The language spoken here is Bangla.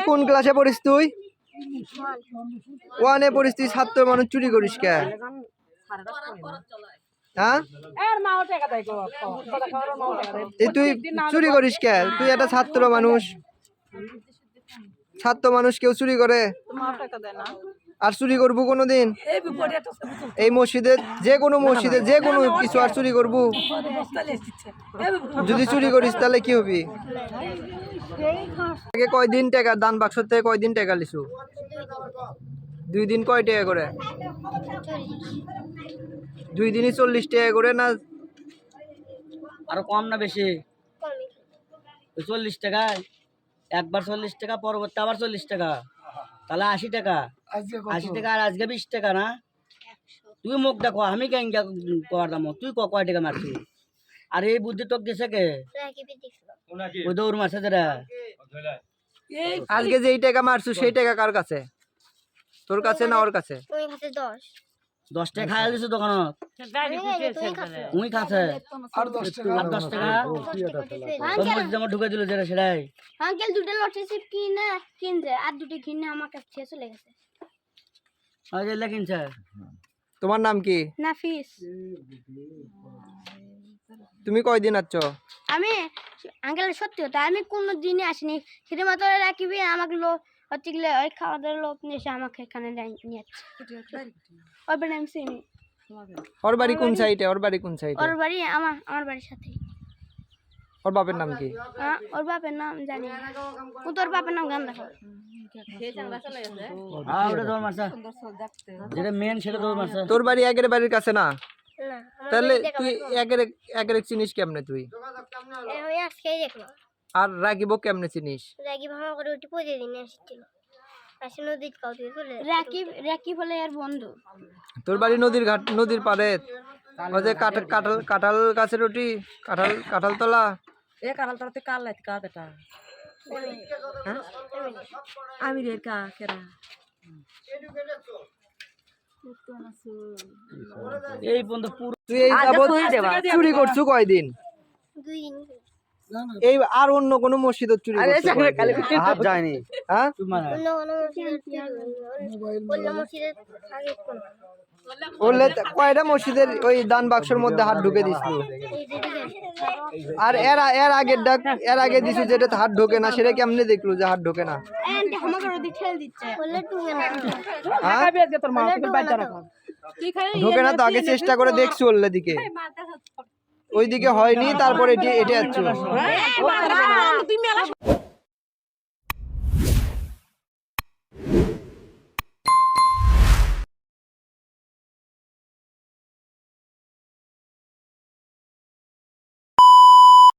কোন ক্লাসে পড়িস তুই? ওয়ানে পড়িস তুই? ছাত্র মানুষ চুরি করিস কে? হ্যাঁ তুই চুরি করিস কে? তুই একটা ছাত্র মানুষ। ছাত্র মানুষ কেউ চুরি করে? আর চুরি করবো কোনোদিন? এই মসজিদে যে কোনো কিছু আর চুরি করবো? যদি চুরি করিস তাহলে কি হবি? আগে কয়দিন টাকা দান বাক্স থেকে কয়দিন টাকা লিছু? 2 দিন কয় টাকা করে? 2 দিনই 40 টাকা করে না? আরো কম না বেশি? 40 টাকায় একবার 40 টাকা, পরবর্তী আবার 40 টাকা, তাহলে 80 টাকা। 80 টাকা আর আজকে 20 টাকা না? তুই মুখ দেখো, আমি কেন করতাম? তুই কয় টাকা মারছিস? আর এই বুদ্ধি তোকে দিছে কে? ওই দৌড় মারছে যারা। আজকে যেই টাকা মারছু সেই টাকা কার কাছে? তোর কাছে না ওর কাছে? 10 টাকা খাইয়া দিছো দোকানত? উই খাচ্ছে আর 10 টাকা যেমন ঢুকে দিল যেটা সেটাই। আঙ্কেল দুটো লটারি চিপ কিনছে আর দুটো কিনে আমার কাছে চলে গেছে। কিনছে। তোমার নাম কি? নাফিস। তুমি কয়দিন আছো? আমি আঙ্কেল সত্যি কথা আমি কোনো দিনই আসিনি। সেটা মাত্র রাখিবি আমাকে হচ্ছে ওই খাওয়া দাওয়ার লোক নিয়ে এসে আমাকে এখানে নিয়ে যাচ্ছে। ওর বাড়ি আমি চিনি। ওর বাড়ি কোন সাইডে? ওর বাড়ি কোন সাইডে? ওর বাড়ি আমার বাড়ির সাথে। ওর বাপের নাম কি? ওর বাপের নাম জানি না। ও তোর বাপের নাম গান দেখো। তোর বাড়ি একের বাড়ির কাছে না? তাহলে তুই একের চিনিস কেমনে তুই? আজকেই দেখলো। আর রাগিব কেমনে চিনিস? রাগিব ভালো করে ওটি পৌঁছে দিন আসছিল। আসে নদীর কাউকে চলে রাকিব হলে আর বন্ধু। তোর বাড়ি নদীর পাড়ে? ওই যে কাঁঠাল গাছের ওটি কাঁঠাল তলা? কাঁঠাল তলাতে কার লাইতে কাটা আমি রে কেরা এই বন্ধু পুরো তুই এই চুরি করছু কয়দিন? 2 দিন। এই আর অন্য কোন মসজিদ চুরি করছু? হাত যায়নি। হ্যাঁ বললে কয়টা মসজিদের ওই দান বাক্সের মধ্যে হাত ঢুকে দিছিল? আর এর আগে দিছু যেটা হাত ঢোকে না সেটা কেমনে দেখলো যে হাত ঢোকে না? ঢোকে না তো আগে চেষ্টা করে দেখছি ওর দিকে, ওইদিকে হয়নি, তারপরে এটা